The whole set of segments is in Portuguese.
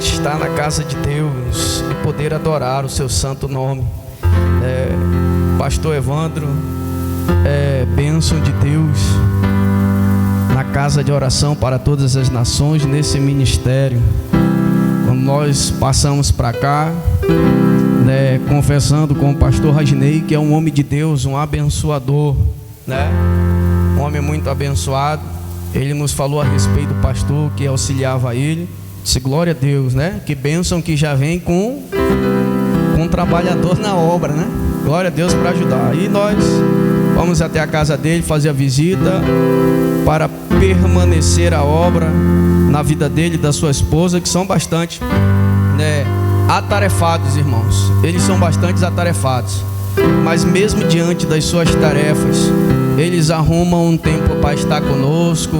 noite estar na casa de Deus e poder adorar o seu santo nome. Pastor Evandro, bênção de Deus na casa de oração para todas as nações, nesse ministério. Quando nós passamos para cá, confessando com o pastor Raginei, que é um homem de Deus, um abençoador, um homem muito abençoado. Ele nos falou a respeito do pastor que auxiliava ele. Disse, glória a Deus, que bênção que já vem com um trabalhador na obra, glória a Deus para ajudar. E nós vamos até a casa dele fazer a visita para permanecer a obra na vida dele e da sua esposa, que são bastante atarefados, irmãos. Eles são bastante atarefados, mas mesmo diante das suas tarefas, eles arrumam um tempo para estar conosco,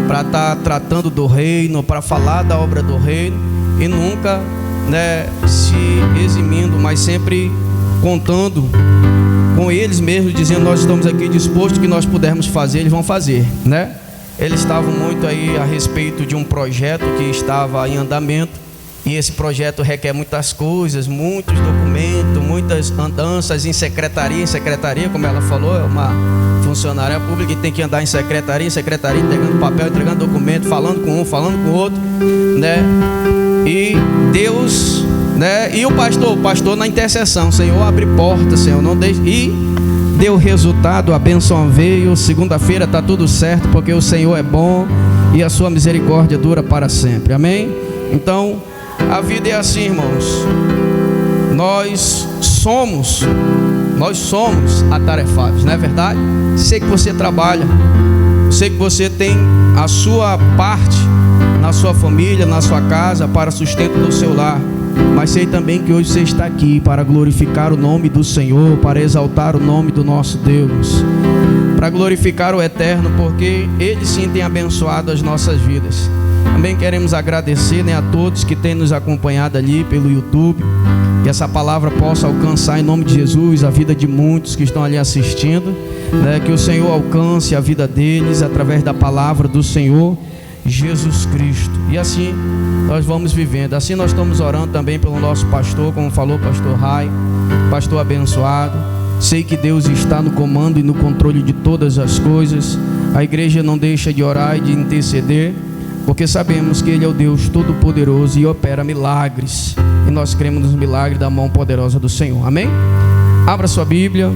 para estar tratando do reino, para falar da obra do reino, e nunca se eximindo, mas sempre contando com eles mesmos, dizendo, nós estamos aqui dispostos, que nós pudermos fazer, eles vão fazer, Eles estavam muito aí a respeito de um projeto que estava em andamento, e esse projeto requer muitas coisas, muitos documentos, muitas andanças em secretaria, como ela falou, é uma funcionária pública e tem que andar em secretaria, entregando papel, entregando documento, falando com um, falando com o outro, E Deus, e o pastor na intercessão, Senhor, abre porta, Senhor, não deixe. E deu resultado, a bênção veio. Segunda-feira está tudo certo, porque o Senhor é bom e a sua misericórdia dura para sempre, amém? Então, a vida é assim, irmãos. Nós somos atarefados, não é verdade? Sei que você trabalha, sei que você tem a sua parte na sua família, na sua casa, para sustento do seu lar. Mas sei também que hoje você está aqui para glorificar o nome do Senhor, para exaltar o nome do nosso Deus, para glorificar o Eterno, porque Ele sim tem abençoado as nossas vidas. Também queremos agradecer a todos que têm nos acompanhado ali pelo YouTube, que essa palavra possa alcançar em nome de Jesus a vida de muitos que estão ali assistindo, que o Senhor alcance a vida deles através da palavra do Senhor Jesus Cristo. E assim nós vamos vivendo, assim nós estamos orando também pelo nosso pastor, como falou o pastor Rai, pastor abençoado. Sei que Deus está no comando e no controle de todas as coisas. A igreja não deixa de orar e de interceder, porque sabemos que Ele é o Deus Todo-Poderoso e opera milagres, e nós cremos nos milagres da mão poderosa do Senhor, amém? Abra sua Bíblia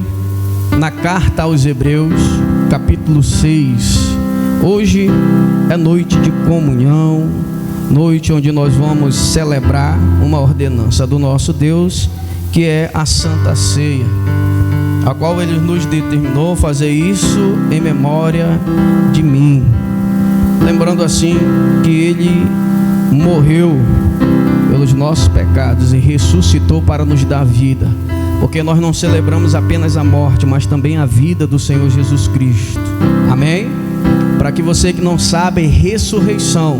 na carta aos Hebreus, capítulo 6. Hoje é noite de comunhão, noite onde nós vamos celebrar uma ordenança do nosso Deus, que é a Santa Ceia, a qual Ele nos determinou fazer isso em memória de mim. Lembrando assim que Ele morreu pelos nossos pecados e ressuscitou para nos dar vida, porque nós não celebramos apenas a morte, mas também a vida do Senhor Jesus Cristo, amém? Para que você que não sabe, ressurreição,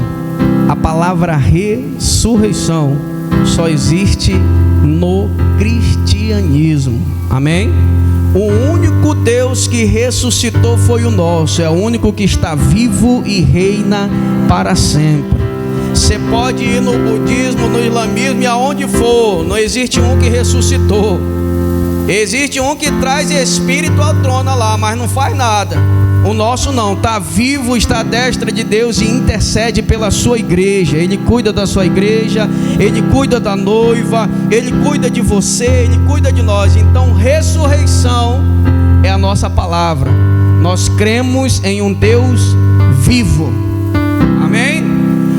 a palavra ressurreição só existe no cristianismo, amém? O único Deus que ressuscitou foi o nosso, é o único que está vivo e reina para sempre. Você pode ir no budismo, no islamismo e aonde for, não existe um que ressuscitou. Existe um que traz espírito ao trono lá, mas não faz nada. O nosso não, está vivo, está à destra de Deus e intercede pela sua igreja. Ele cuida da sua igreja, Ele cuida da noiva, Ele cuida de você, Ele cuida de nós. Então ressurreição é a nossa palavra. Nós cremos em um Deus vivo, amém?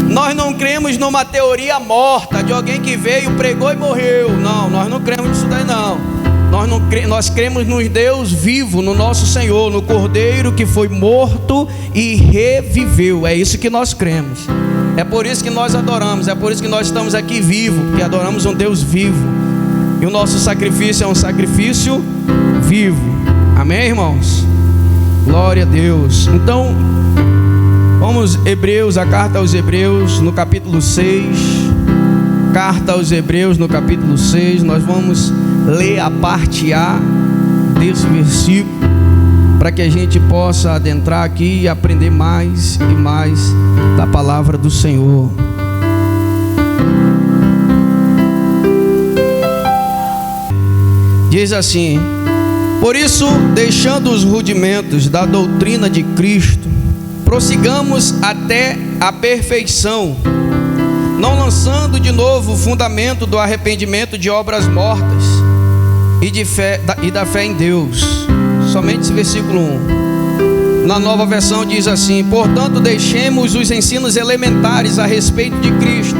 Nós não cremos numa teoria morta de alguém que veio, pregou e morreu. Não, nós não cremos nisso daí não. Nós cremos no Deus vivo, no nosso Senhor, no Cordeiro que foi morto e reviveu. É isso que nós cremos. É por isso que nós adoramos, é por isso que nós estamos aqui vivos, porque adoramos um Deus vivo. E o nosso sacrifício é um sacrifício vivo. Amém, irmãos? Glória a Deus. Então, vamos Hebreus, a carta aos Hebreus, no capítulo 6. Carta aos Hebreus, no capítulo 6, nós vamos ler a parte A desse versículo, para que a gente possa adentrar aqui e aprender mais e mais da palavra do Senhor. Diz assim: por isso, deixando os rudimentos da doutrina de Cristo, prossigamos até a perfeição, não lançando de novo o fundamento do arrependimento de obras mortas e da fé em Deus. Somente esse versículo 1. Na Nova Versão diz assim: portanto, deixemos os ensinos elementares a respeito de Cristo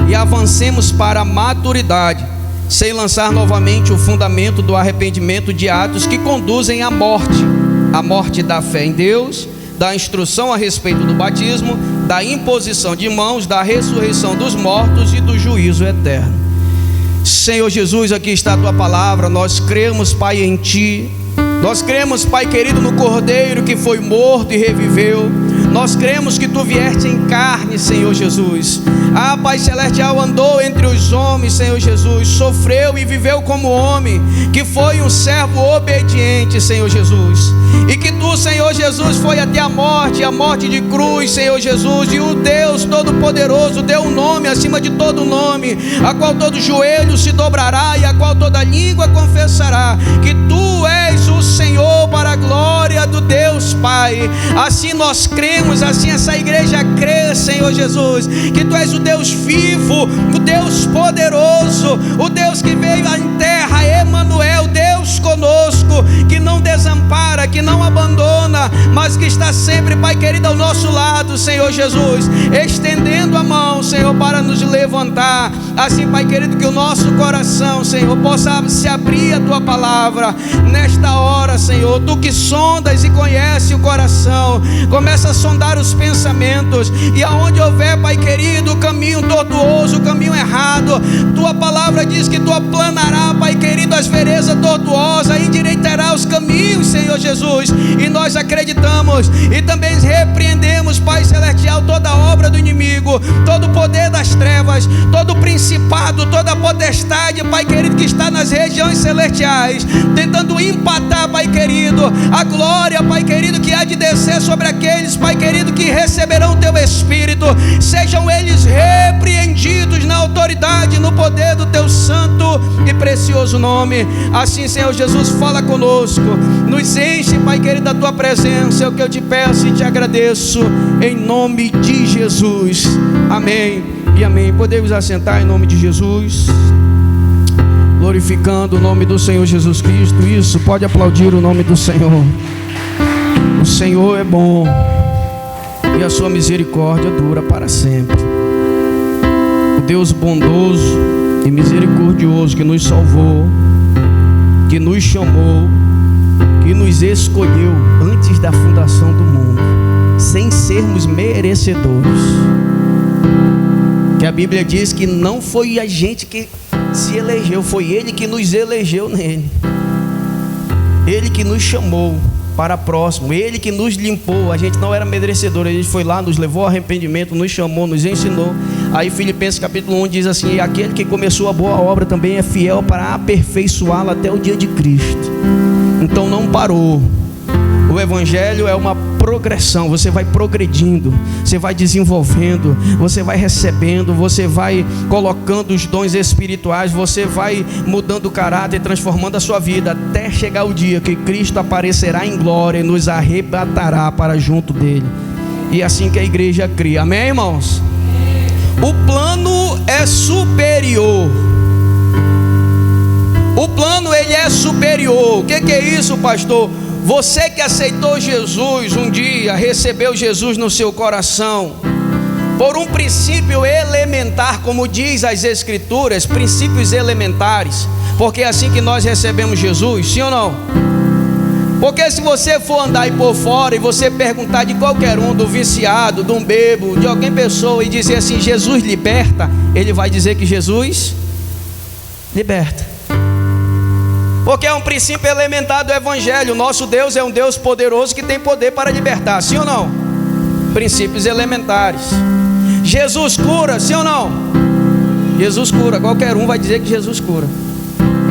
e avancemos para a maturidade, sem lançar novamente o fundamento do arrependimento de atos que conduzem à morte da fé em Deus, da instrução a respeito do batismo, da imposição de mãos, da ressurreição dos mortos e do juízo eterno. Senhor Jesus, aqui está a tua palavra. Nós cremos, Pai, em ti. Nós cremos, Pai querido, no Cordeiro que foi morto e reviveu. Nós cremos que tu vieste em carne, Senhor Jesus. Pai celestial, andou entre os homens, Senhor Jesus, sofreu e viveu como homem, que foi um servo obediente, Senhor Jesus, e que tu, Senhor Jesus, foi até a morte de cruz, Senhor Jesus, e o Deus Todo-Poderoso deu um nome acima de todo nome, a qual todo joelho se dobrará e a qual toda língua confessará que tu és o Senhor, para a glória do Deus Pai. Assim nós cremos, assim essa igreja crê, Senhor Jesus, que tu és o Deus vivo, o Deus poderoso, o Deus que veio à terra, Emanuel, Deus conosco, que não desampara, que não abandona, mas que está sempre, Pai querido, ao nosso lado, Senhor Jesus, estendendo a mão, Senhor, para nos levantar. Assim, Pai querido, que o nosso coração, Senhor, possa se abrir a tua palavra nesta hora, Senhor. Tu que sondas e conhece o coração, começa a sondar os pensamentos, e aonde houver, Pai querido, o caminho tortuoso, o caminho errado, tua palavra diz que tu aplanará, Pai querido, as veredas tortuosas, e endireitará os caminhos, Senhor Jesus. E nós acreditamos e também repreendemos, Pai celestial, toda obra do inimigo, todo o poder das trevas, todo o principado, toda a potestade, Pai querido, que está nas regiões celestiais, tentando empatar, Pai querido, a glória, Pai querido, que há de descer sobre aqueles, Pai querido, que receberão o teu Espírito. Sejam eles repreendidos na autoridade, no poder do teu santo e precioso nome. Assim, Senhor Jesus, fala conosco, nos enche, Pai querido, da tua presença. É o que eu te peço e te agradeço, em nome de Jesus. Amém e amém. Podemos assentar em nome de Jesus, glorificando o nome do Senhor Jesus Cristo. Isso, pode aplaudir o nome do Senhor. O Senhor é bom e a sua misericórdia dura para sempre. O Deus bondoso e misericordioso que nos salvou, que nos chamou, que nos escolheu antes da fundação do mundo, sem sermos merecedores. Que a Bíblia diz que não foi a gente que se elegeu, foi Ele que nos elegeu nele. Ele que nos chamou para próximo, Ele que nos limpou. A gente não era merecedor, Ele foi lá, nos levou ao arrependimento, nos chamou, nos ensinou. Aí Filipenses capítulo 1 diz assim: e aquele que começou a boa obra também é fiel para aperfeiçoá-la até o dia de Cristo. Então não parou. O Evangelho é uma progressão. Você vai progredindo, você vai desenvolvendo, você vai recebendo, você vai colocando os dons espirituais, você vai mudando o caráter, transformando a sua vida, até chegar o dia que Cristo aparecerá em glória e nos arrebatará para junto dele. E assim que a igreja cria. Amém, irmãos? O plano é superior. O plano, ele é superior. O que é isso, pastor? Você que aceitou Jesus um dia, recebeu Jesus no seu coração, por um princípio elementar, como diz as Escrituras, princípios elementares, porque é assim que nós recebemos Jesus, sim ou não? Porque se você for andar aí por fora e você perguntar de qualquer um, do viciado, de um bebo, de alguém pessoa, e dizer assim: Jesus liberta, ele vai dizer que Jesus liberta. Porque é um princípio elementar do Evangelho. Nosso Deus é um Deus poderoso que tem poder para libertar, sim ou não? Princípios elementares. Jesus cura, sim ou não? Jesus cura, qualquer um vai dizer que Jesus cura.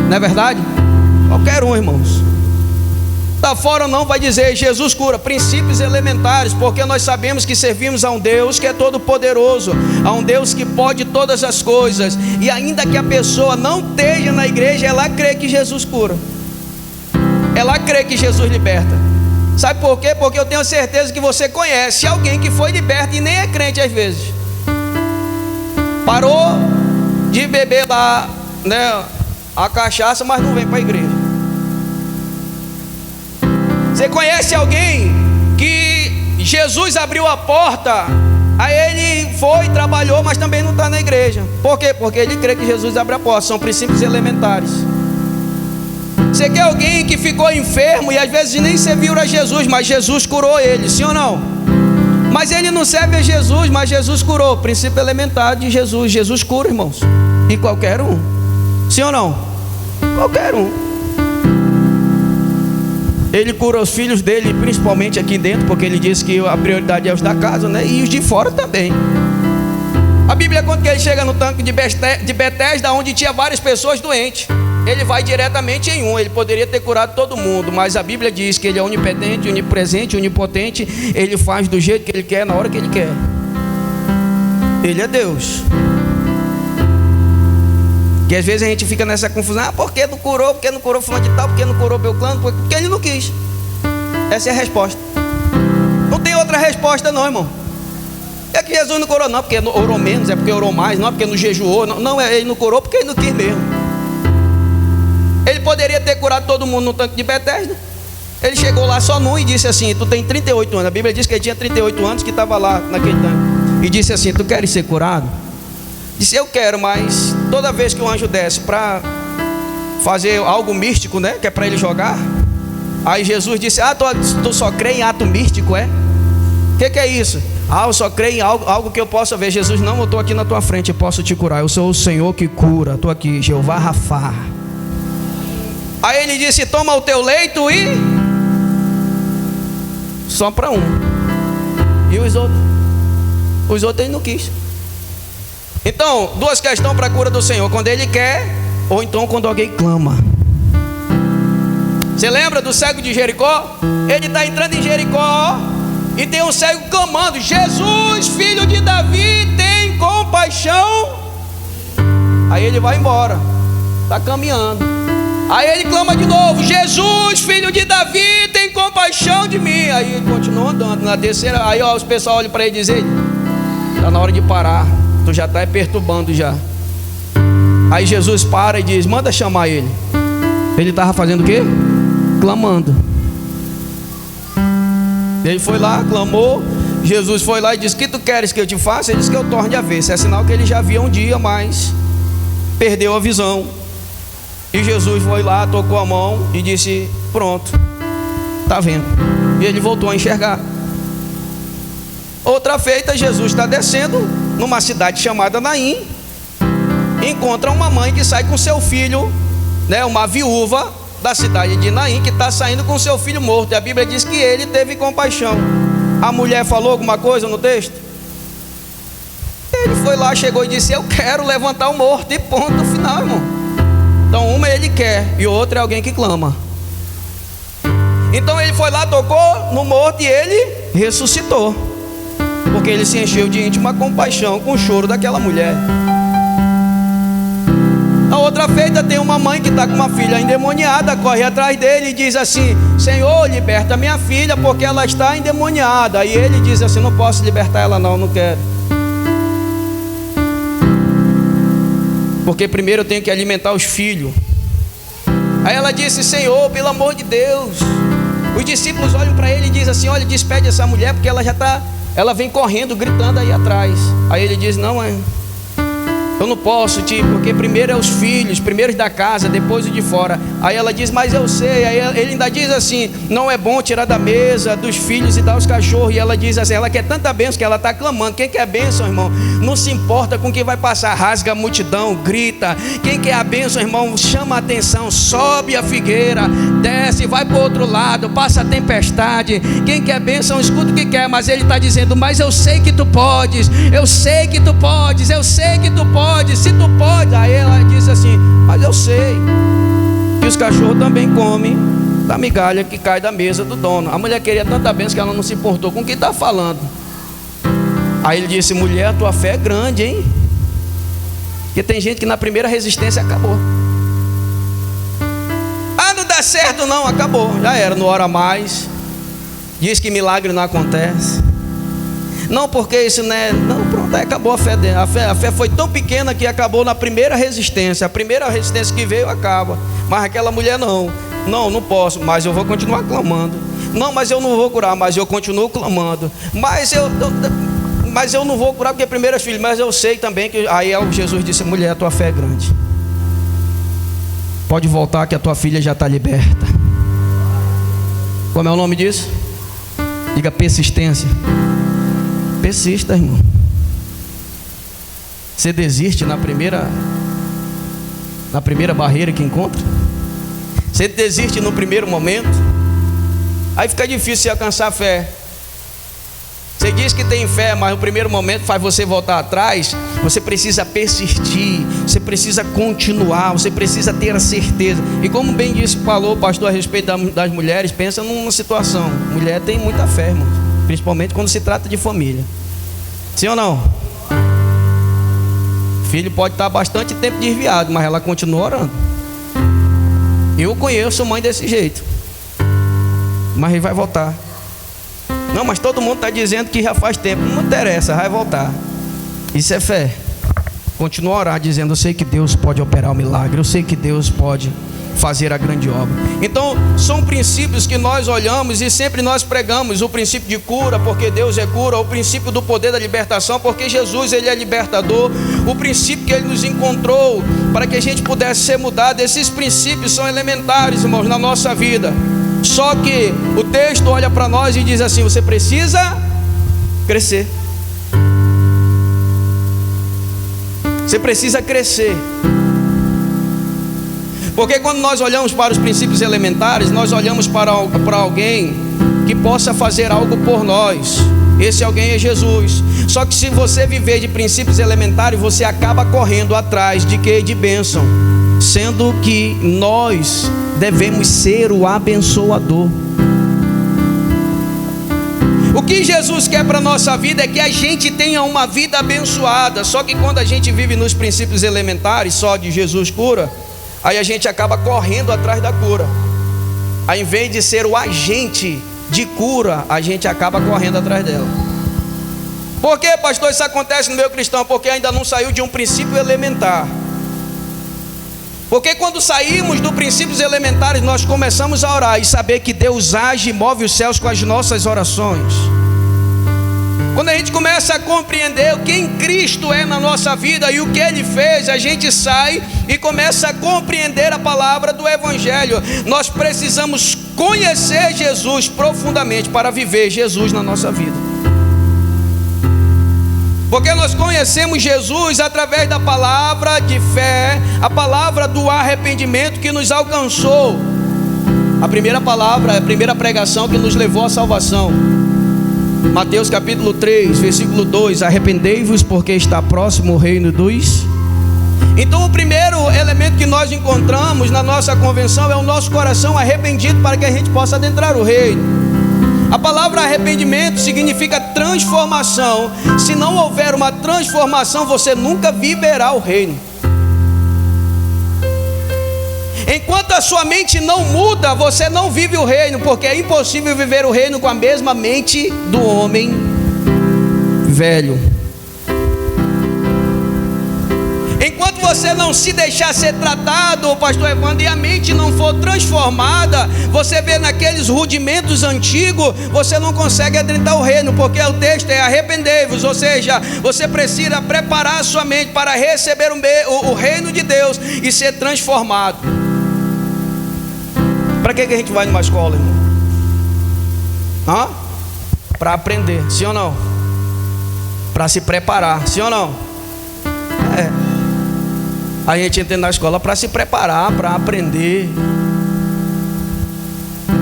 Não é verdade? Qualquer um, irmãos. está fora ou não, vai dizer: Jesus cura. Princípios elementares, porque nós sabemos que servimos a um Deus que é todo poderoso, a um Deus que pode todas as coisas. E ainda que a pessoa não esteja na igreja, ela crê que Jesus cura, ela crê que Jesus liberta. Sabe por quê? Porque eu tenho certeza que você conhece alguém que foi liberto e nem é crente às vezes. Parou de beber lá, né, a cachaça, mas não vem para a igreja. Você conhece alguém que Jesus abriu a porta, aí ele foi, trabalhou, mas também não está na igreja. Por quê? Porque ele crê que Jesus abre a porta. São princípios elementares. Você quer alguém que ficou enfermo e às vezes nem serviu a Jesus, mas Jesus curou ele, sim ou não? Mas ele não serve a Jesus, mas Jesus curou. Princípio elementar de Jesus. Jesus cura, irmãos, e qualquer um, sim ou não? Qualquer um. Ele cura os filhos dele, principalmente aqui dentro, porque ele disse que a prioridade é os da casa, né? E os de fora também. A Bíblia conta que ele chega no tanque de Betesda, onde tinha várias pessoas doentes. Ele vai diretamente em um. Ele poderia ter curado todo mundo, mas a Bíblia diz que ele é onipotente, onipresente, onipotente. Ele faz do jeito que ele quer, na hora que ele quer. Ele é Deus. Que às vezes a gente fica nessa confusão: por que não curou? Por que não curou fulano de tal? Por que não curou Belclano? Porque ele não quis. Essa é a resposta. Não tem outra resposta não, irmão. É que Jesus não curou não porque orou menos, é porque orou mais, não é porque não jejuou. Não, ele não curou porque ele não quis mesmo. Ele poderia ter curado todo mundo no tanque de Betesda. Ele chegou lá só num e disse assim: tu tem 38 anos. A Bíblia diz que ele tinha 38 anos que estava lá naquele tanque. E disse assim: tu queres ser curado? Disse: eu quero, mas toda vez que o anjo desce para fazer algo místico, né, que é para ele jogar. Aí Jesus disse: tu só crê em ato místico, é? O que é isso? Eu só creio em algo que eu possa ver. Jesus: não, eu estou aqui na tua frente, eu posso te curar. Eu sou o Senhor que cura, estou aqui, Jeová Rafá. Aí ele disse: toma o teu leito e só para um. E os outros? Os outros ele não quis. Então, duas questões para a cura do Senhor: quando ele quer, ou então quando alguém clama. Você lembra do cego de Jericó? Ele está entrando em Jericó e tem um cego clamando: Jesus, filho de Davi, tem compaixão. Aí ele vai embora, está caminhando. Aí ele clama de novo: Jesus, filho de Davi, tem compaixão de mim. Aí ele continua andando. Na terceira, aí os pessoal olham para ele e dizem: está na hora de parar, tu já está perturbando já. Aí Jesus para e diz: manda chamar ele. Ele estava fazendo o quê? Clamando. Ele foi lá, clamou. Jesus foi lá e disse: o que tu queres que eu te faça? Ele disse: que eu torne a ver. Isso é sinal que ele já via um dia, mas perdeu a visão. E Jesus foi lá, tocou a mão e disse: pronto, está vendo. E ele voltou a enxergar. Outra feita, Jesus está descendo numa cidade chamada Naim. Encontra uma mãe que sai com seu filho, né, uma viúva da cidade de Naim, que está saindo com seu filho morto. E a Bíblia diz que ele teve compaixão. A mulher falou alguma coisa no texto? Ele foi lá, chegou e disse: eu quero levantar o morto. E ponto final, irmão. Então uma ele quer e outra é alguém que clama. Então ele foi lá, tocou no morto e ele ressuscitou, porque ele se encheu de íntima compaixão com o choro daquela mulher. A outra feita, tem uma mãe que está com uma filha endemoniada, corre atrás dele e diz assim: Senhor, liberta minha filha porque ela está endemoniada. E ele diz assim: não posso libertar ela não quero. Porque primeiro eu tenho que alimentar os filhos. Aí ela disse: Senhor, pelo amor de Deus. Os discípulos olham para ele e dizem assim: olha, despede essa mulher porque ela vem correndo, gritando aí atrás. Aí ele diz: não, eu não posso, porque primeiro é os filhos, primeiro da casa, depois o de fora. Aí ela diz: mas eu sei. Aí ele ainda diz assim: não é bom tirar da mesa dos filhos e dar aos cachorros. E ela diz assim: ela quer tanta bênção que ela está clamando. Quem quer bênção, irmão, não se importa com quem vai passar, rasga a multidão, grita. Quem quer a bênção, irmão, chama a atenção, sobe a figueira, desce, vai para o outro lado, passa a tempestade. Quem quer bênção, escuta o que quer. Mas ele está dizendo: mas eu sei que tu podes, eu sei que tu podes, eu sei que tu podes. Se tu pode. Aí ela disse assim: mas eu sei que os cachorros também comem da migalha que cai da mesa do dono. A mulher queria tanta bênção que ela não se importou com o que está falando. Aí ele disse: mulher, a tua fé é grande, hein? Porque tem gente que na primeira resistência acabou. Ah, não dá certo não, acabou, já era, não ora mais. Diz que milagre não acontece. Não, porque isso não é... Não, pronto, aí acabou a fé dela. A fé foi tão pequena que acabou na primeira resistência. A primeira resistência que veio acaba. Mas aquela mulher não. Não posso, mas eu vou continuar clamando. Não, mas eu não vou curar, mas eu continuo clamando. Mas eu não vou curar porque primeiro é filho. Mas eu sei também que... Aí Jesus disse: mulher, a tua fé é grande. Pode voltar que a tua filha já está liberta. Como é o nome disso? Diga: persistência. Persista, irmão. Você desiste na primeira barreira que encontra? Você desiste no primeiro momento? Aí fica difícil você alcançar a fé. Você diz que tem fé, mas no primeiro momento faz você voltar atrás. Você precisa persistir, você precisa continuar, você precisa ter a certeza. E como bem falou o pastor a respeito das mulheres, pensa numa situação. Mulher tem muita fé, irmão, principalmente quando se trata de família. Sim ou não? Filho pode estar bastante tempo desviado, mas ela continua orando. Eu conheço mãe desse jeito, mas ele vai voltar. Não, mas todo mundo está dizendo que já faz tempo. Não interessa, vai voltar. Isso é fé. Continua a orar dizendo: eu sei que Deus pode operar o milagre, eu sei que Deus pode fazer a grande obra. Então são princípios que nós olhamos e sempre nós pregamos: o princípio de cura, porque Deus é cura; o princípio do poder da libertação, porque Jesus, ele é libertador; o princípio que ele nos encontrou para que a gente pudesse ser mudado. Esses princípios são elementares, irmãos, na nossa vida. Só que o texto olha para nós e diz assim: você precisa crescer. Você precisa crescer. Porque quando nós olhamos para os princípios elementares, nós olhamos para alguém que possa fazer algo por nós. Esse alguém é Jesus. Só que se você viver de princípios elementares, você acaba correndo atrás de quê? De bênção. Sendo que nós devemos ser o abençoador. O que Jesus quer para a nossa vida é que a gente tenha uma vida abençoada. Só que quando a gente vive nos princípios elementares, só de Jesus cura, aí a gente acaba correndo atrás da cura. Ao invés de ser o agente de cura, a gente acaba correndo atrás dela. Por que, pastor, isso acontece no meio cristão? Porque ainda não saiu de um princípio elementar. Porque quando saímos dos princípios elementares, nós começamos a orar e saber que Deus age e move os céus com as nossas orações. Quando a gente começa a compreender quem Cristo é na nossa vida e o que Ele fez, a gente sai e começa a compreender a palavra do Evangelho. Nós precisamos conhecer Jesus profundamente para viver Jesus na nossa vida. Porque nós conhecemos Jesus através da palavra de fé, a palavra do arrependimento que nos alcançou. A primeira palavra, a primeira pregação que nos levou à salvação. Mateus capítulo 3, versículo 2: arrependei-vos porque está próximo o reino dos... Então o primeiro elemento que nós encontramos na nossa convenção é o nosso coração arrependido para que a gente possa adentrar o reino. A palavra arrependimento significa transformação. Se não houver uma transformação, você nunca viverá o reino. Enquanto a sua mente não muda, você não vive o reino, porque é impossível viver o reino com a mesma mente do homem velho. Enquanto você não se deixar ser tratado, pastor Evandro, e a mente não for transformada, você vê naqueles rudimentos antigos, você não consegue adentrar o reino, porque o texto é arrependei-vos, ou seja, você precisa preparar a sua mente para receber o reino de Deus e ser transformado. Para que a gente vai numa escola, irmão? Para aprender, sim ou não? Para se preparar, sim ou não? A gente entra na escola para se preparar, para aprender,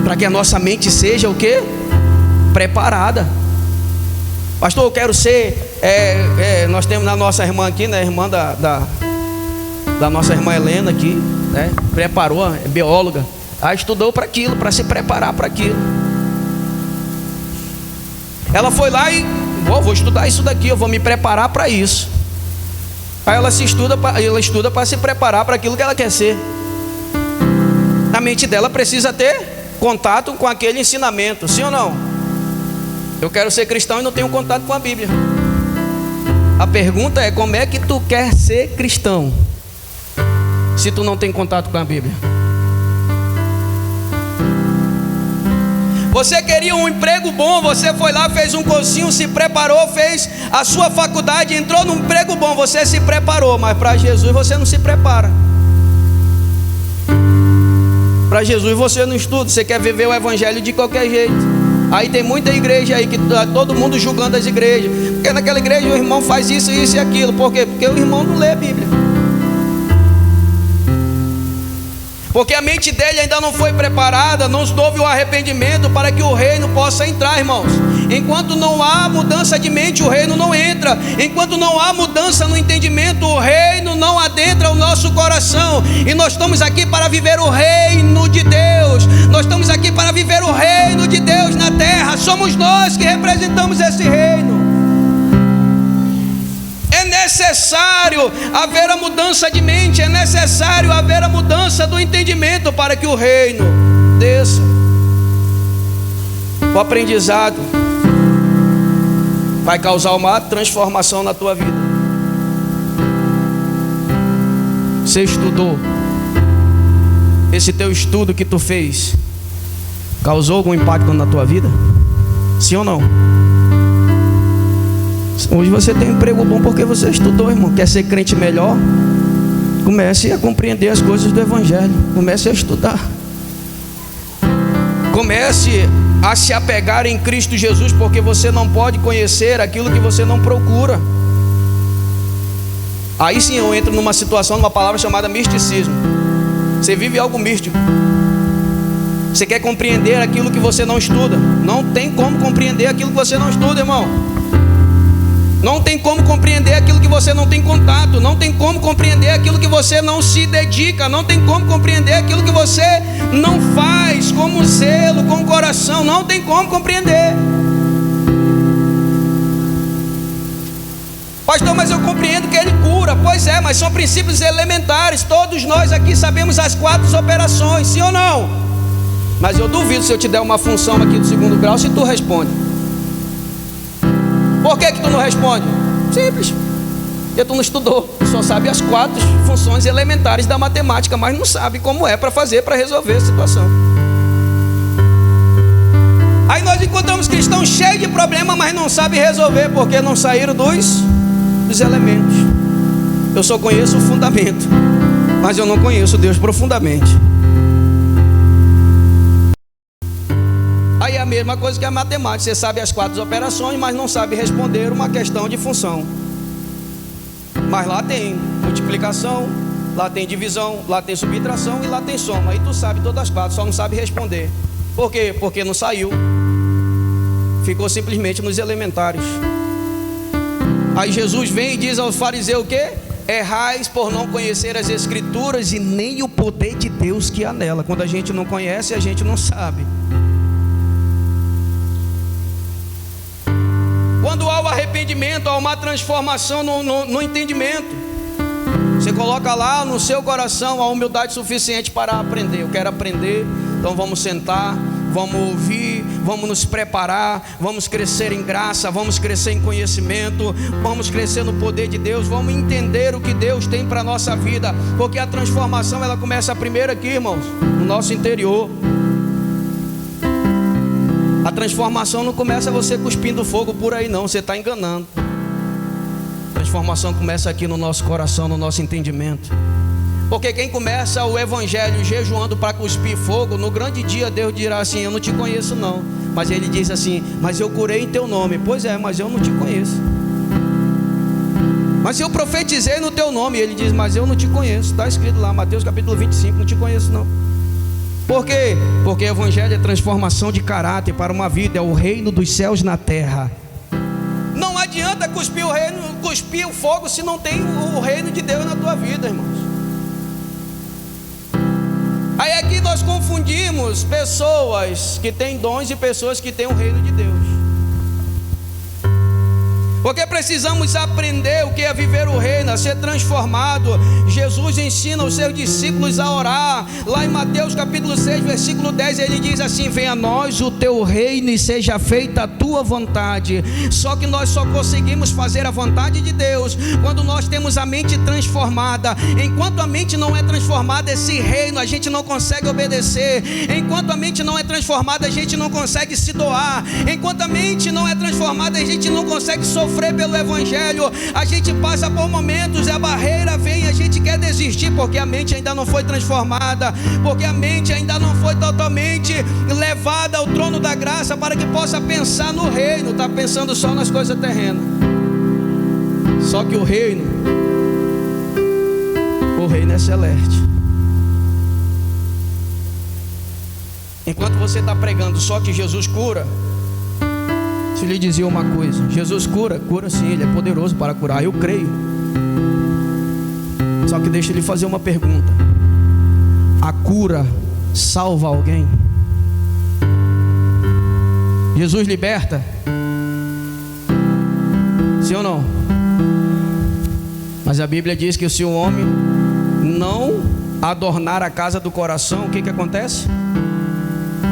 para que a nossa mente seja o quê? Preparada. Pastor, eu quero ser... nós temos na nossa irmã aqui, né? Irmã da nossa irmã Helena aqui, né? Preparou, é bióloga. Aí estudou para aquilo, para se preparar para aquilo. Ela foi lá e vou estudar isso daqui, eu vou me preparar para isso. Aí ela estuda para se preparar para aquilo que ela quer ser. A mente dela precisa ter contato com aquele ensinamento, sim ou não? Eu quero ser cristão e não tenho contato com a Bíblia. A pergunta é: como é que tu quer ser cristão se tu não tem contato com a Bíblia? Você queria um emprego bom, você foi lá, fez um cursinho, se preparou, fez a sua faculdade, entrou num emprego bom, você se preparou, mas para Jesus você não se prepara. Para Jesus você não estuda, você quer viver o evangelho de qualquer jeito. Aí tem muita igreja aí que tá todo mundo julgando as igrejas, porque naquela igreja o irmão faz isso, isso e aquilo. Por quê? Porque o irmão não lê a Bíblia. Porque a mente dele ainda não foi preparada, não houve o arrependimento para que o reino possa entrar, irmãos. Enquanto não há mudança de mente, o reino não entra. Enquanto não há mudança no entendimento, o reino não adentra o nosso coração. E nós estamos aqui para viver o reino de Deus. Nós estamos aqui para viver o reino de Deus na terra. Somos nós que representamos esse reino. É necessário haver a mudança de mente, é necessário haver a mudança do entendimento para que o reino desça. O aprendizado vai causar uma transformação na tua vida. Você estudou? Esse teu estudo que tu fez causou algum impacto na tua vida? Sim ou não? Hoje você tem um emprego bom porque você estudou, irmão. Quer ser crente melhor? Comece a compreender as coisas do evangelho. Comece a estudar. Comece a se apegar em Cristo Jesus, porque você não pode conhecer aquilo que você não procura. Aí sim eu entro numa situação, numa palavra chamada misticismo. Você vive algo místico. Você quer compreender aquilo que você não estuda. Não tem como compreender aquilo que você não estuda, irmão. Não tem como compreender aquilo que você não tem contato. Não tem como compreender aquilo que você não se dedica. Não tem como compreender aquilo que você não faz com zelo, com coração. Não tem como compreender. Pastor, mas eu compreendo que ele cura. Pois é, mas são princípios elementares. Todos nós aqui sabemos as 4 operações, sim ou não? Mas eu duvido, se eu te der uma função aqui do 2º grau, se tu responde. Por que tu não responde? Simples. Porque tu não estudou. Tu só sabe as 4 funções elementares da matemática, mas não sabe como é para fazer, para resolver a situação. Aí nós encontramos cristãos cheios de problema, mas não sabem resolver, porque não saíram dos elementos. Eu só conheço o fundamento, mas eu não conheço Deus profundamente. Aí é a mesma coisa que a matemática. Você sabe as 4 operações, mas não sabe responder uma questão de função. Mas lá tem multiplicação, lá tem divisão, lá tem subtração e lá tem soma. Aí tu sabe todas as 4, só não sabe responder. Por quê? Porque não saiu. Ficou simplesmente nos elementares. Aí Jesus vem e diz aos fariseus o quê? Errais por não conhecer as Escrituras e nem o poder de Deus que há nela. Quando a gente não conhece, a gente não sabe. Quando há o arrependimento, há uma transformação no entendimento. Você coloca lá no seu coração a humildade suficiente para aprender. Eu quero aprender, então vamos sentar, vamos ouvir, vamos nos preparar, vamos crescer em graça, vamos crescer em conhecimento, vamos crescer no poder de Deus, vamos entender o que Deus tem para a nossa vida. Porque a transformação ela começa primeiro aqui, irmãos, no nosso interior. A transformação não começa você cuspindo fogo por aí não, você está enganando. A transformação começa aqui no nosso coração, no nosso entendimento. Porque quem começa o evangelho jejuando para cuspir fogo, no grande dia Deus dirá assim: eu não te conheço não. Mas ele diz assim: mas eu curei em teu nome. Pois é, mas eu não te conheço. Mas eu profetizei no teu nome. Ele diz: mas eu não te conheço. Está escrito lá, Mateus capítulo 25, não te conheço não. Por quê? Porque o evangelho é transformação de caráter para uma vida, é o reino dos céus na terra. Não adianta cuspir o fogo se não tem o reino de Deus na tua vida, irmãos. Aí aqui nós confundimos pessoas que têm dons e pessoas que têm o reino de Deus. Porque precisamos aprender o que é viver o reino, a ser transformado. Jesus ensina os seus discípulos a orar. Lá em Mateus capítulo 6, versículo 10, ele diz assim: venha a nós o teu reino e seja feita a tua vontade. Só que nós só conseguimos fazer a vontade de Deus quando nós temos a mente transformada. Enquanto a mente não é transformada, esse reino a gente não consegue obedecer. Enquanto a mente não é transformada, a gente não consegue se doar. Enquanto a mente não é transformada, a gente não consegue sofrer pelo evangelho. A gente passa por momentos e a barreira vem, a gente quer desistir porque a mente ainda não foi transformada, porque a mente ainda não foi totalmente levada ao trono da graça para que possa pensar no reino. Está pensando só nas coisas terrenas. Só que o reino é celeste. Enquanto você está pregando só que Jesus cura, se lhe dizia uma coisa: Jesus cura sim, Ele é poderoso para curar, eu creio. Só que deixa Ele fazer uma pergunta: a cura salva alguém? Jesus liberta? Sim ou não? Mas a Bíblia diz que se o homem não adornar a casa do coração, o que acontece?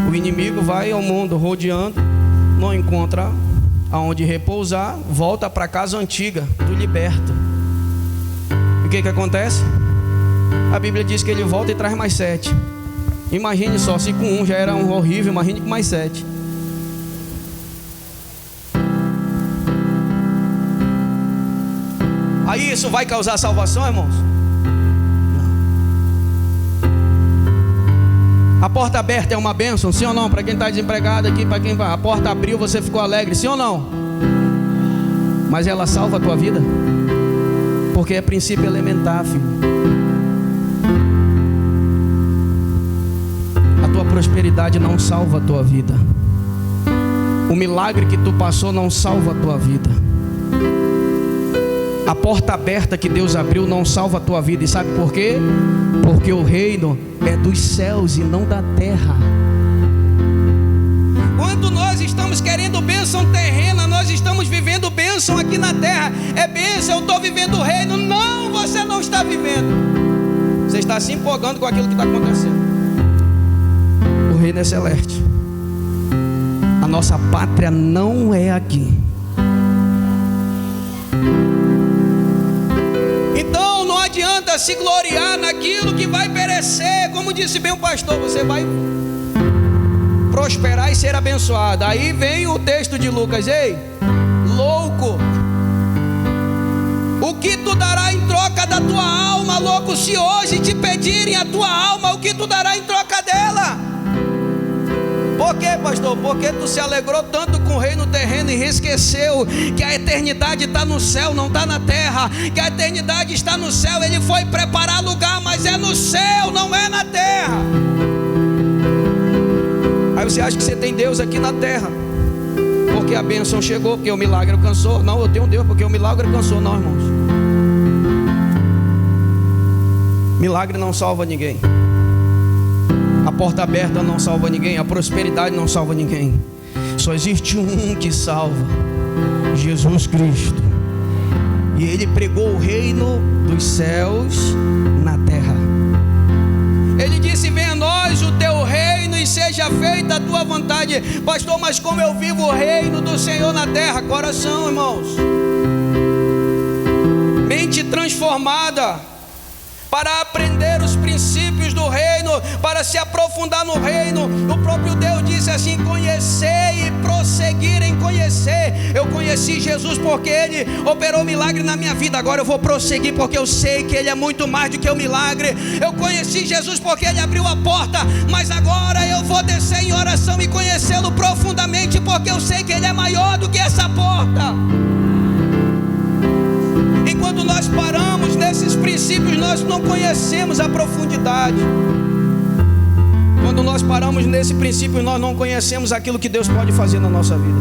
O inimigo vai ao mundo rodeando, não encontra aonde repousar, volta para a casa antiga do liberto. E o que acontece? A Bíblia diz que ele volta e traz mais 7. Imagine só, se com um já era um horrível, imagine com mais 7. Aí isso vai causar salvação, irmãos? A porta aberta é uma bênção, sim ou não? Para quem está desempregado aqui, para quem vai, a porta abriu, você ficou alegre, sim ou não? Mas ela salva a tua vida? Porque é princípio elementar, filho. A tua prosperidade não salva a tua vida. O milagre que tu passou não salva a tua vida. A porta aberta que Deus abriu não salva a tua vida. E sabe por quê? Porque o reino é dos céus e não da terra. Quando nós estamos querendo bênção terrena, nós estamos vivendo bênção aqui na terra. É bênção, eu estou vivendo o reino. Não, você não está vivendo. Você está se empolgando com aquilo que está acontecendo. O reino é celeste. A nossa pátria não é aqui. Então não adianta se gloriar naquilo que vai perecer. Como disse bem o pastor, você vai prosperar e ser abençoado. Aí vem o texto de Lucas: ei, louco, o que tu dará em troca da tua alma, louco? Se hoje te pedirem a tua alma, o que tu dará em troca dela? Por quê, pastor? Porque tu se alegrou tanto com o reino terreno e esqueceu que a eternidade está no céu, não está na terra. Que a eternidade está no céu. Ele foi preparar lugar, mas é no céu, não é na terra. Aí você acha que você tem Deus aqui na terra porque a bênção chegou, porque o milagre alcançou. Não, eu tenho Deus porque o milagre alcançou. Não, irmãos, milagre não salva ninguém. A porta aberta não salva ninguém. A prosperidade não salva ninguém. Só existe um que salva: Jesus Cristo. E Ele pregou o reino dos céus na terra. Ele disse: venha a nós o teu reino e seja feita a tua vontade. Pastor, mas como eu vivo o reino do Senhor na terra? Coração, irmãos, mente transformada para aprender os princípios do reino, para se aprofundar no reino. O próprio Deus disse assim: conhecer e prosseguir em conhecer. Eu conheci Jesus porque Ele operou milagre na minha vida. Agora eu vou prosseguir porque eu sei que Ele é muito mais do que o milagre. Eu conheci Jesus porque Ele abriu a porta, mas agora eu vou descer em oração e conhecê-lo profundamente, porque eu sei que Ele é maior do que essa porta. Enquanto nós paramos nesses princípios, nós não conhecemos a profundidade. Quando nós paramos nesse princípio, nós não conhecemos aquilo que Deus pode fazer na nossa vida.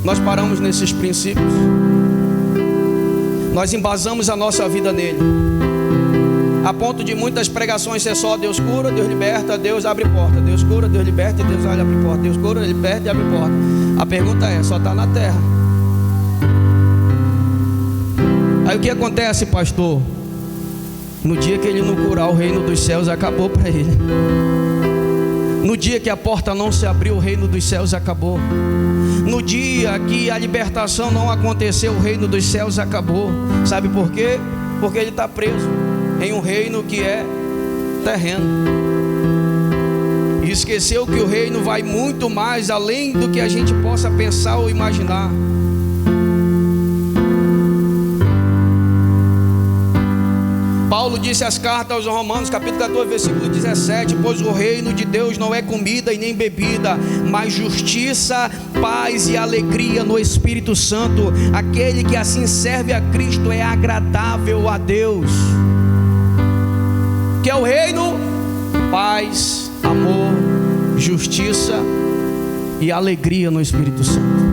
Nós paramos nesses princípios, nós embasamos a nossa vida nele. a ponto de muitas pregações ser só Deus cura, Deus liberta, Deus abre porta. Deus cura, Deus liberta e Deus abre porta. Deus cura, liberta e abre porta. A pergunta é, só está na terra. Aí o que acontece, pastor? No dia que ele não curar, o reino dos céus acabou para ele. No dia que a porta não se abriu, o reino dos céus acabou. No dia que a libertação não aconteceu, o reino dos céus acabou. Sabe por quê? Porque ele está preso em um reino que é terreno. E esqueceu que o reino vai muito mais além do que a gente possa pensar ou imaginar. Paulo disse as cartas aos Romanos, capítulo 14, versículo 17: pois o reino de Deus não é comida e nem bebida, mas justiça, paz e alegria no Espírito Santo. Aquele que assim serve a Cristo é agradável a Deus. Que é o reino? Paz, amor, justiça e alegria no Espírito Santo.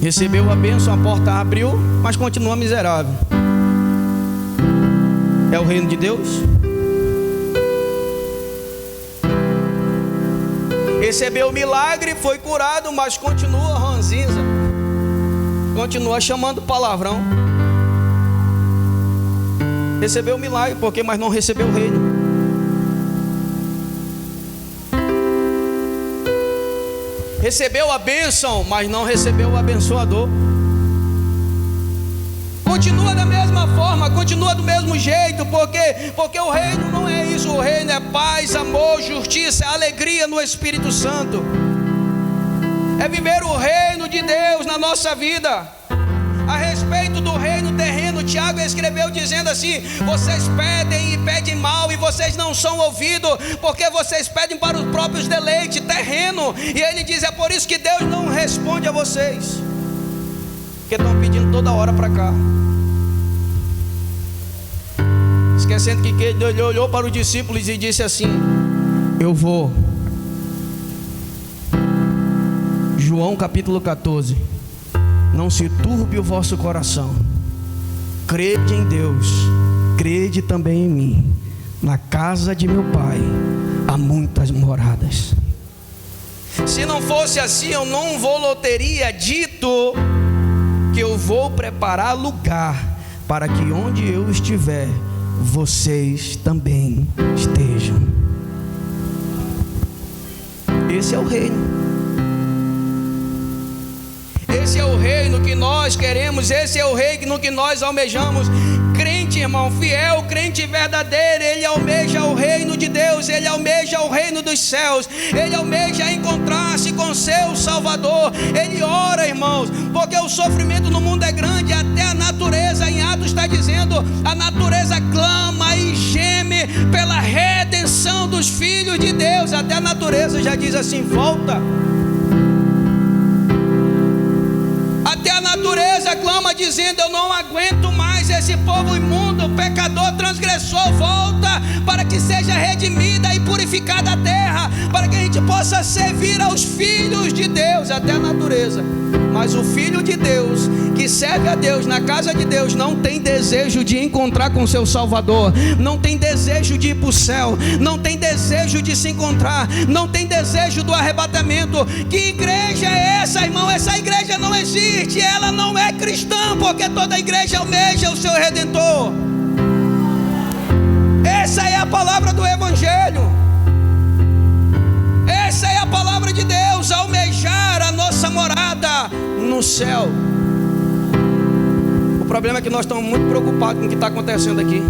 Recebeu a bênção, a porta abriu, mas continua miserável. É o reino de Deus? Recebeu o milagre, foi curado, mas continua ranzinza. Continua chamando palavrão. Recebeu o milagre, mas não recebeu o reino. Recebeu a bênção, mas não recebeu o abençoador. Continua da mesma forma, continua do mesmo jeito, porque o reino não é isso. O reino é paz, amor, justiça, alegria no Espírito Santo. É viver o reino de Deus na nossa vida. A respeito do reino terreno, Tiago escreveu dizendo assim: vocês pedem e pedem mal, e vocês não são ouvidos, porque vocês pedem para os próprios deleites terreno. E ele diz: é por isso que Deus não responde a vocês, porque estão pedindo toda hora para cá, esquecendo que ele olhou para os discípulos e disse assim: eu vou. João capítulo 14: não se turbe o vosso coração, crede em Deus, crede também em mim. Na casa de meu pai há muitas moradas. Se não fosse assim, eu não vou teria dito que eu vou preparar lugar, para que onde eu estiver, vocês também estejam. Esse é o reino. Esse é o reino que nós queremos, esse é o reino que nós almejamos. Crente, irmão, fiel, crente verdadeiro, ele almeja o reino de Deus, ele almeja o reino dos céus, ele almeja encontrar-se com seu Salvador. Ele ora, irmãos, porque o sofrimento no mundo é grande. Até a natureza, em Atos está dizendo, a natureza clama e geme pela redenção dos filhos de Deus. Até a natureza já diz assim: volta. Até a natureza clama dizendo: eu não aguento mais esse povo imundo, pecador, transgressor. Volta, para que seja redimida e purificada a terra, para que a gente possa servir aos filhos de Deus. Até a natureza. Mas o filho de Deus, que serve a Deus na casa de Deus, não tem desejo de encontrar com seu Salvador, não tem desejo de ir para o céu, não tem desejo de se encontrar, não tem desejo do arrebatamento. Que igreja é essa, irmão? Essa igreja não existe, ela não é cristã, porque toda igreja almeja o seu Redentor. Essa é a palavra do Evangelho. Essa é a palavra de Deus, almejar a nossa morada no céu. O problema é que nós estamos muito preocupados com o que está acontecendo aqui.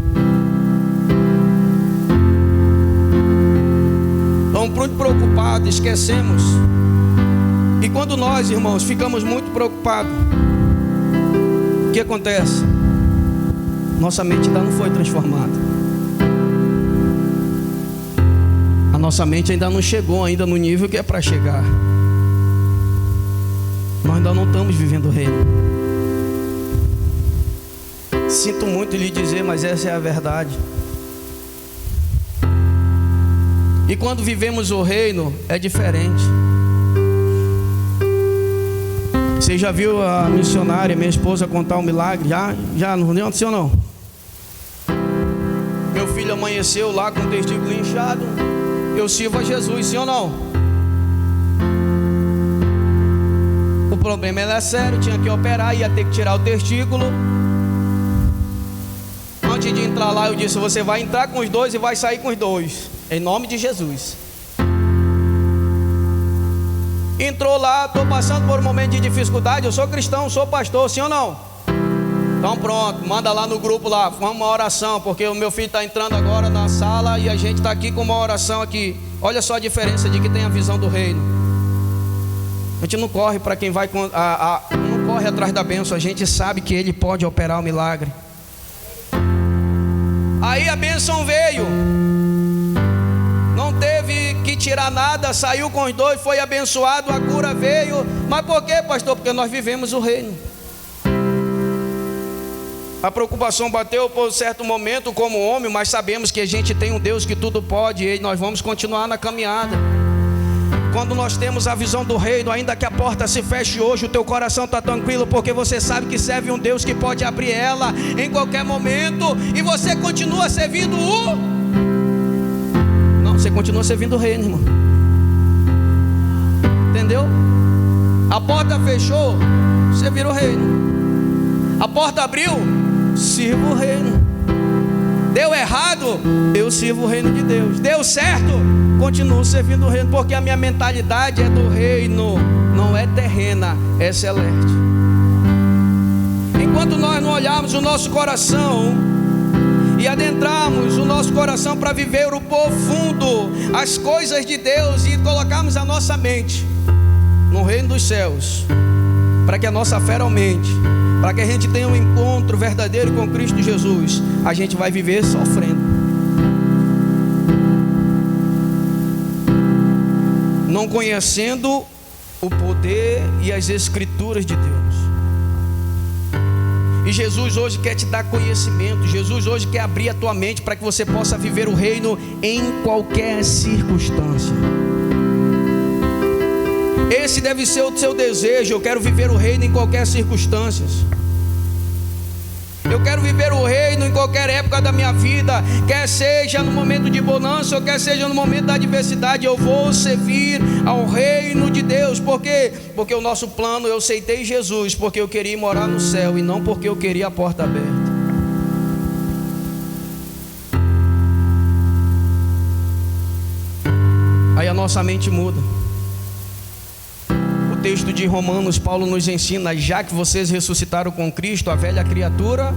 Estamos muito preocupados, esquecemos. E quando nós, irmãos, ficamos muito preocupados, o que acontece? Nossa mente ainda não foi transformada. A nossa mente ainda não chegou ainda no nível que é para chegar. Nós ainda não estamos vivendo o reino. Sinto muito lhe dizer, mas essa é a verdade. E quando vivemos o reino, é diferente. Você já viu a missionária, minha esposa, contar um milagre? Já não aconteceu não? Meu filho amanheceu lá com o testículo inchado. Eu sirvo a Jesus, sim ou não? O problema era sério, tinha que operar, ia ter que tirar o testículo. Antes de entrar lá eu disse: você vai entrar com os dois e vai sair com os dois, em nome de Jesus. Entrou lá, estou passando por um momento de dificuldade. Eu sou cristão, sou pastor, sim ou não? Então pronto, manda lá no grupo lá, vamos uma oração, porque o meu filho está entrando agora na sala e a gente está aqui com uma oração aqui. Olha só a diferença de que tem a visão do reino. A gente não corre para quem vai, não corre atrás da bênção, a gente sabe que Ele pode operar o milagre. Aí a bênção veio, não teve que tirar nada, saiu com os dois, foi abençoado, a cura veio. Mas por quê, pastor? Porque nós vivemos o reino. A preocupação bateu por certo momento como homem, mas sabemos que a gente tem um Deus que tudo pode e nós vamos continuar na caminhada. Quando nós temos a visão do reino, ainda que a porta se feche hoje, o teu coração está tranquilo, porque você sabe que serve um Deus que pode abrir ela em qualquer momento, e você continua servindo você continua servindo o reino, irmão. Entendeu? A porta fechou, você vira o reino. A porta abriu, sirva o reino. Deu errado, eu sirvo o reino de Deus. Deu certo, continuo servindo o reino, porque a minha mentalidade é do reino, não é terrena, é celeste. Enquanto nós não olharmos o nosso coração e adentrarmos o nosso coração para viver o profundo, as coisas de Deus, e colocarmos a nossa mente no reino dos céus, para que a nossa fé aumente, para que a gente tenha um encontro verdadeiro com Cristo Jesus, a gente vai viver sofrendo, não conhecendo o poder e as escrituras de Deus. E Jesus hoje quer te dar conhecimento. Jesus hoje quer abrir a tua mente para que você possa viver o reino em qualquer circunstância. Esse deve ser o seu desejo. Eu quero viver o reino em qualquer circunstância. Eu quero viver o reino em qualquer época da minha vida, quer seja no momento de bonança ou quer seja no momento da adversidade. Eu vou servir ao reino de Deus. Por quê? Porque o nosso plano, eu aceitei Jesus porque eu queria morar no céu e não porque eu queria a porta aberta. Aí a nossa mente muda. O texto de Romanos, Paulo nos ensina: já que vocês ressuscitaram com Cristo, a velha criatura,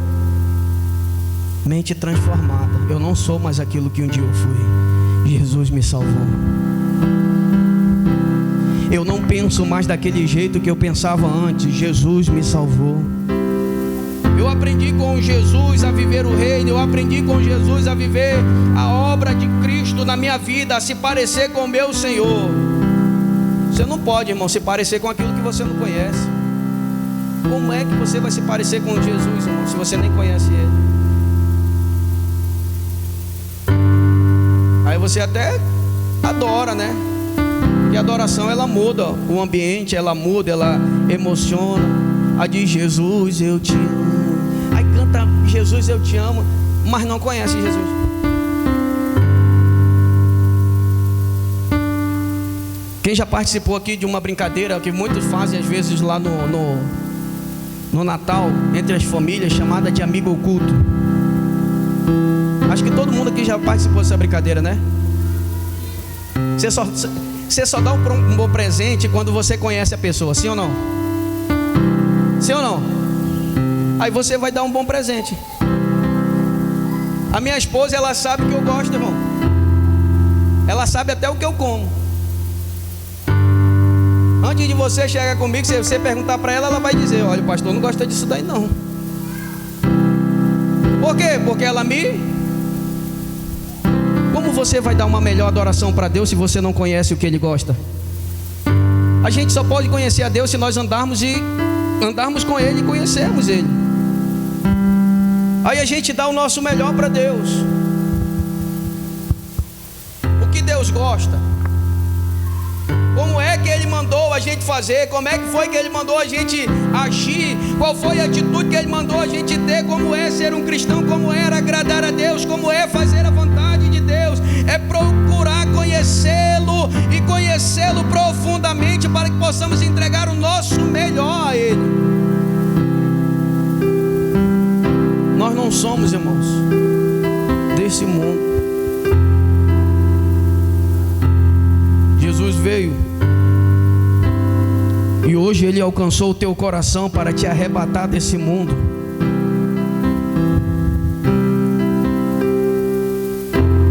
mente transformada. Eu não sou mais aquilo que um dia eu fui. Jesus me salvou. Eu não penso mais daquele jeito que eu pensava antes. Jesus me salvou. Eu aprendi com Jesus a viver o reino. Eu aprendi com Jesus a viver a obra de Cristo na minha vida, a se parecer com o meu Senhor. Você não pode, irmão, se parecer com aquilo que você não conhece. Como é que você vai se parecer com Jesus, irmão, se você nem conhece Ele? Aí você até adora, né? E a adoração, ela muda o ambiente, ela muda, ela emociona. Aí diz: Jesus, eu te amo. Aí canta: Jesus, eu te amo, mas não conhece Jesus. Quem já participou aqui de uma brincadeira que muitos fazem às vezes lá no Natal, entre as famílias, chamada de amigo oculto? Acho que todo mundo aqui já participou dessa brincadeira, né? Você só dá um bom presente quando você conhece a pessoa, sim ou não? Sim ou não? Aí você vai dar um bom presente. A minha esposa, ela sabe que eu gosto, irmão. Ela sabe até o que eu como. Antes de você chegar comigo, se você perguntar para ela, ela vai dizer: olha, o pastor não gosta disso daí não. Por quê? Porque ela me... Como você vai dar uma melhor adoração para Deus se você não conhece o que Ele gosta? A gente só pode conhecer a Deus se nós andarmos com Ele e conhecermos Ele. Aí a gente dá o nosso melhor para Deus. O que Deus gosta? Como é que Ele mandou a gente fazer, como é que foi que Ele mandou a gente agir, qual foi a atitude que Ele mandou a gente ter, como é ser um cristão, como é agradar a Deus, como é fazer a vontade de Deus. É procurar conhecê-lo e conhecê-lo profundamente para que possamos entregar o nosso melhor a Ele. Nós não somos, irmãos, desse mundo. Jesus veio e hoje Ele alcançou o teu coração para te arrebatar desse mundo.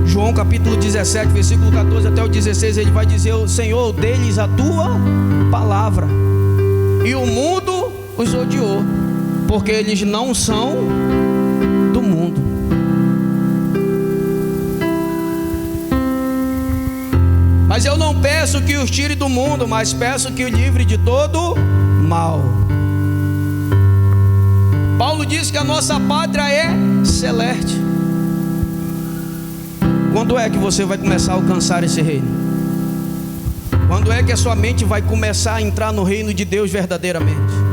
João capítulo 17, versículo 14 até o 16, Ele vai dizer: o Senhor, dê-lhes a tua palavra, e o mundo os odiou, porque eles não são do mundo. Mas eu não peço que os tire do mundo, mas peço que o livre de todo mal. Paulo diz que a nossa pátria é celeste. Quando é que você vai começar a alcançar esse reino? Quando é que a sua mente vai começar a entrar no reino de Deus verdadeiramente?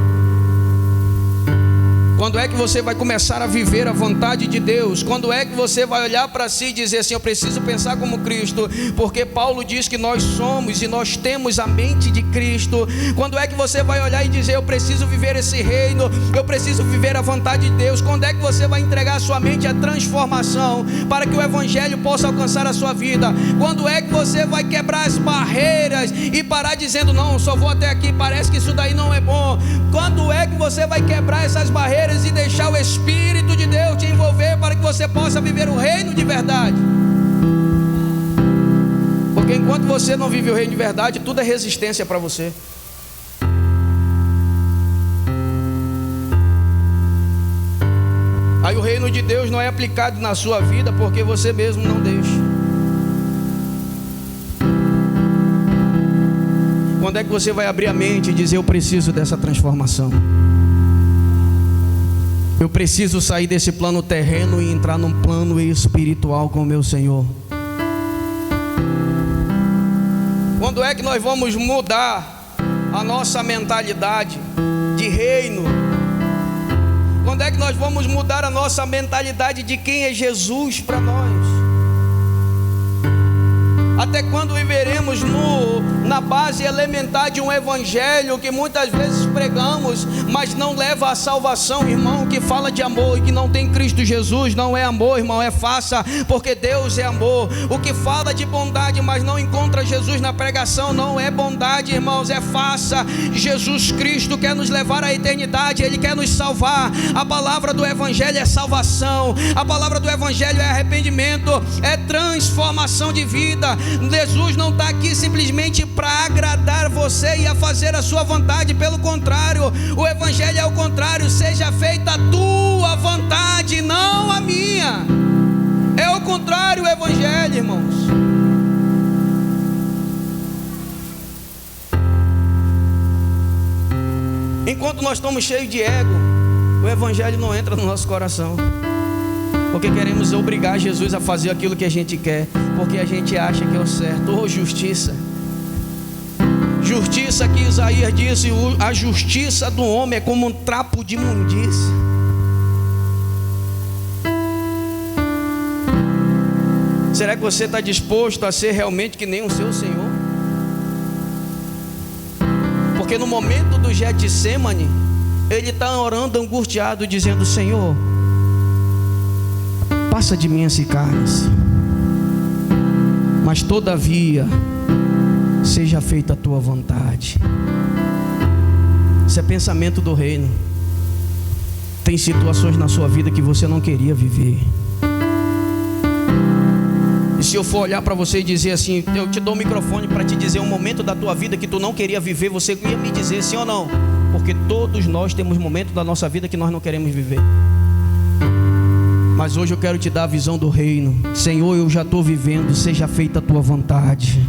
Quando é que você vai começar a viver a vontade de Deus? Quando é que você vai olhar para si e dizer assim: eu preciso pensar como Cristo? Porque Paulo diz que nós somos e nós temos a mente de Cristo. Quando é que você vai olhar e dizer: eu preciso viver esse reino, eu preciso viver a vontade de Deus? Quando é que você vai entregar a sua mente à transformação para que o Evangelho possa alcançar a sua vida? Quando é que você vai quebrar as barreiras e parar dizendo: não, só vou até aqui, parece que isso daí não é bom? Quando é que você vai quebrar essas barreiras e deixar o Espírito de Deus te envolver para que você possa viver o reino de verdade? Porque enquanto você não vive o reino de verdade, tudo é resistência para você. Aí o reino de Deus não é aplicado na sua vida porque você mesmo não deixa. Quando é que você vai abrir a mente e dizer: eu preciso dessa transformação? Eu preciso sair desse plano terreno e entrar num plano espiritual com o meu Senhor. Quando é que nós vamos mudar a nossa mentalidade de reino? Quando é que nós vamos mudar a nossa mentalidade de quem é Jesus para nós? Até quando viveremos na base elementar de um evangelho que muitas vezes pregamos, mas não leva à salvação, irmão? Que fala de amor e que não tem Cristo Jesus não é amor, irmão, é farsa, porque Deus é amor. O que fala de bondade, mas não encontra Jesus na pregação, não é bondade, irmãos, é farsa. Jesus Cristo quer nos levar à eternidade, Ele quer nos salvar. A palavra do evangelho é salvação, a palavra do evangelho é arrependimento, é transformação de vida. Jesus não está aqui simplesmente para agradar você e a fazer a sua vontade. Pelo contrário, o evangelho é o contrário: seja feita a tua vontade, não a minha. É o contrário o evangelho, irmãos. Enquanto nós estamos cheios de ego, o evangelho não entra no nosso coração, porque queremos obrigar Jesus a fazer aquilo que a gente quer, porque a gente acha que é o certo. Ou justiça. Justiça que Isaías disse: a justiça do homem é como um trapo de imundícia. Será que você está disposto a ser realmente que nem o seu Senhor? Porque no momento do Getsemane, ele está orando angustiado, dizendo: Senhor, passa de mim esse cálice, mas todavia seja feita a tua vontade. Isso é pensamento do reino. Tem situações na sua vida que você não queria viver, e se eu for olhar para você e dizer assim: eu te dou o microfone para te dizer um momento da tua vida que tu não queria viver, você ia me dizer sim ou não? Porque todos nós temos momentos da nossa vida que nós não queremos viver. Mas hoje eu quero te dar a visão do reino. Senhor, eu já estou vivendo, seja feita a tua vontade.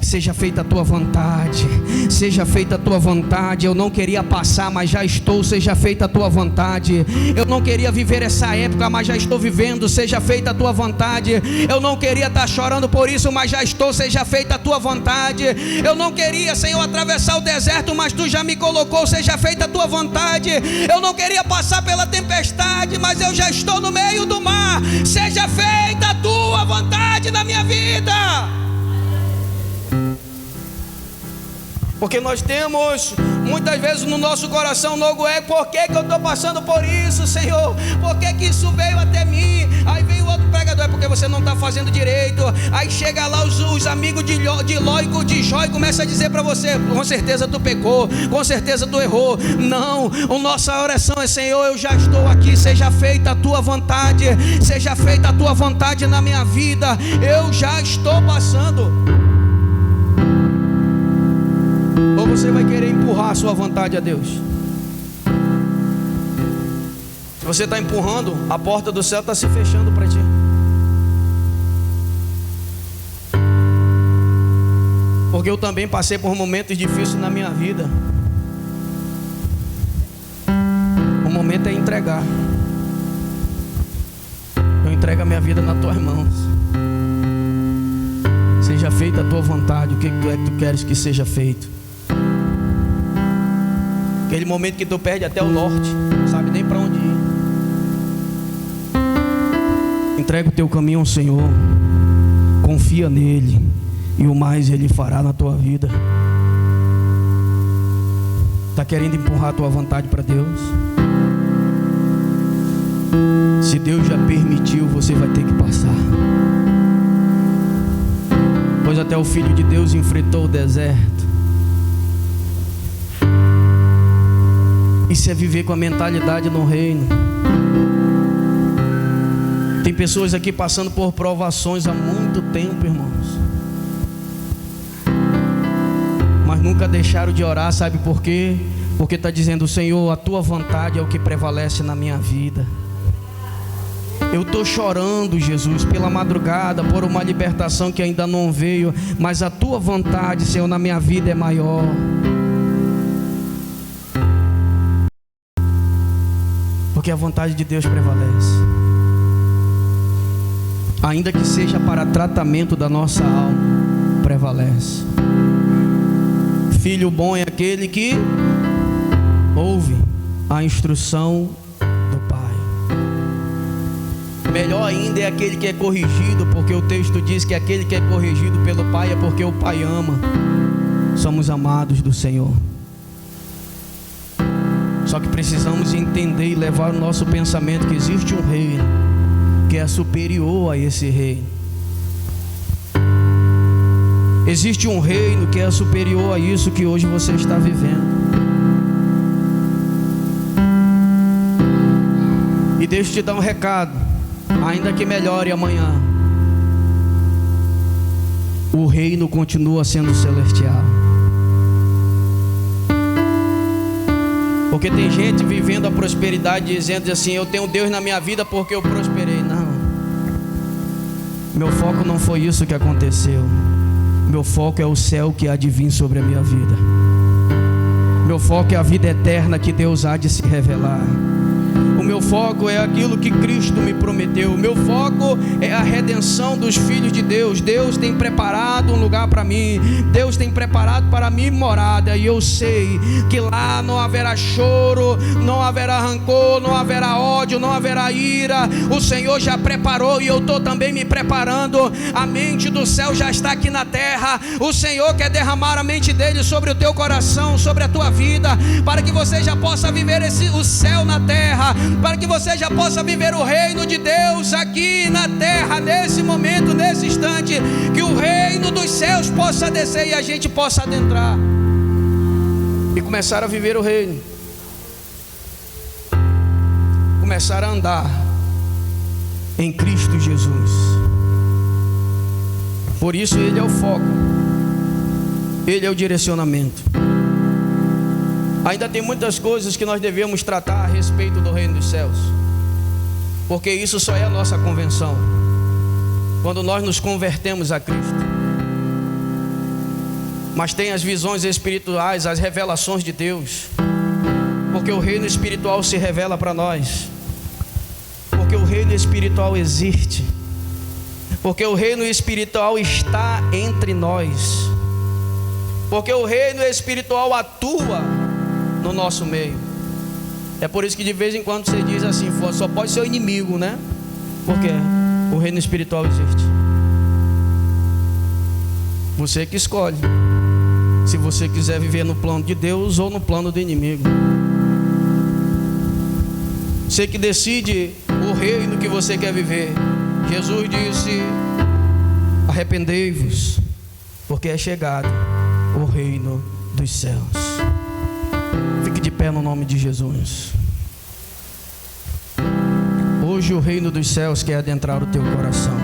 Seja feita a tua vontade, seja feita a tua vontade. Eu não queria passar, mas já estou. Seja feita a tua vontade. Eu não queria viver essa época, mas já estou vivendo. Seja feita a tua vontade. Eu não queria estar chorando por isso, mas já estou. Seja feita a tua vontade. Eu não queria, Senhor, atravessar o deserto, mas tu já me colocou. Seja feita a tua vontade. Eu não queria passar pela tempestade, mas eu já estou no meio do mar. Seja feita a tua vontade na minha vida. Porque nós temos muitas vezes no nosso coração, no ego, por que eu estou passando por isso, Senhor? Por que isso veio até mim? Aí vem o outro pregador, é porque você não está fazendo direito. Aí chega lá os amigos de Ló e de Jó e começa a dizer para você: com certeza tu pecou, com certeza tu errou. Não, a nossa oração é: Senhor, eu já estou aqui, seja feita a tua vontade, seja feita a tua vontade na minha vida. Eu já estou passando. Ou você vai querer empurrar a sua vontade a Deus? Se você está empurrando, a porta do céu está se fechando para ti. Porque eu também passei por momentos difíceis na minha vida. O momento é entregar. Eu entrego a minha vida nas tuas mãos. Seja feita a tua vontade. O que é que tu queres que seja feito? Aquele momento que tu perde até o norte, não sabe nem para onde ir. Entrega o teu caminho ao Senhor, confia nele, e o mais Ele fará na tua vida. Está querendo empurrar a tua vontade para Deus? Se Deus já permitiu, você vai ter que passar. Pois até o Filho de Deus enfrentou o deserto. Isso é viver com a mentalidade no reino. Tem pessoas aqui passando por provações há muito tempo, irmãos, mas nunca deixaram de orar. Sabe por quê? Porque está dizendo: Senhor, a tua vontade é o que prevalece na minha vida. Eu estou chorando, Jesus, pela madrugada, por uma libertação que ainda não veio, mas a tua vontade, Senhor, na minha vida é maior. Porque a vontade de Deus prevalece. Ainda que seja para tratamento da nossa alma, prevalece. Filho bom é aquele que ouve a instrução do Pai. Melhor ainda é aquele que é corrigido, porque o texto diz que aquele que é corrigido pelo Pai é porque o Pai ama. Somos amados do Senhor. Só que precisamos entender e levar o nosso pensamento que existe um reino que é superior a esse reino. Existe um reino que é superior a isso que hoje você está vivendo. E deixa eu te dar um recado, ainda que melhore amanhã, o reino continua sendo celestial. Porque tem gente vivendo a prosperidade dizendo assim: eu tenho Deus na minha vida porque eu prosperei. Não, meu foco não foi isso que aconteceu. Meu foco é o céu que há de vir sobre a minha vida. Meu foco é a vida eterna que Deus há de se revelar. O meu foco é aquilo que Cristo me prometeu. O meu foco é a redenção dos filhos de Deus. Deus tem preparado um lugar para mim. Deus tem preparado para mim morada. E eu sei que lá não haverá choro, não haverá rancor, não haverá ódio, não haverá ira. O Senhor já preparou e eu estou também me preparando. A mente do céu já está aqui na terra. O Senhor quer derramar a mente dele sobre o teu coração, sobre a tua vida, para que você já possa viver o céu na terra, para que você já possa viver o reino de Deus aqui na terra, nesse momento, nesse instante, que o reino dos céus possa descer e a gente possa adentrar e começar a viver o reino, começar a andar em Cristo Jesus. Por isso Ele é o foco, Ele é o direcionamento. Ainda tem muitas coisas que nós devemos tratar a respeito do reino dos céus, porque isso só é a nossa convenção. Quando nós nos convertemos a Cristo, mas tem as visões espirituais, as revelações de Deus, porque o reino espiritual se revela para nós, porque o reino espiritual existe, porque o reino espiritual está entre nós, porque o reino espiritual atua no nosso meio. É por isso que de vez em quando você diz assim, só pode ser o inimigo, né? Porque o reino espiritual existe. Você que escolhe se você quiser viver no plano de Deus ou no plano do inimigo. Você que decide o reino que você quer viver. Jesus disse: arrependei-vos, porque é chegado o reino dos céus. Fique de pé no nome de Jesus. Hoje o reino dos céus quer adentrar o teu coração.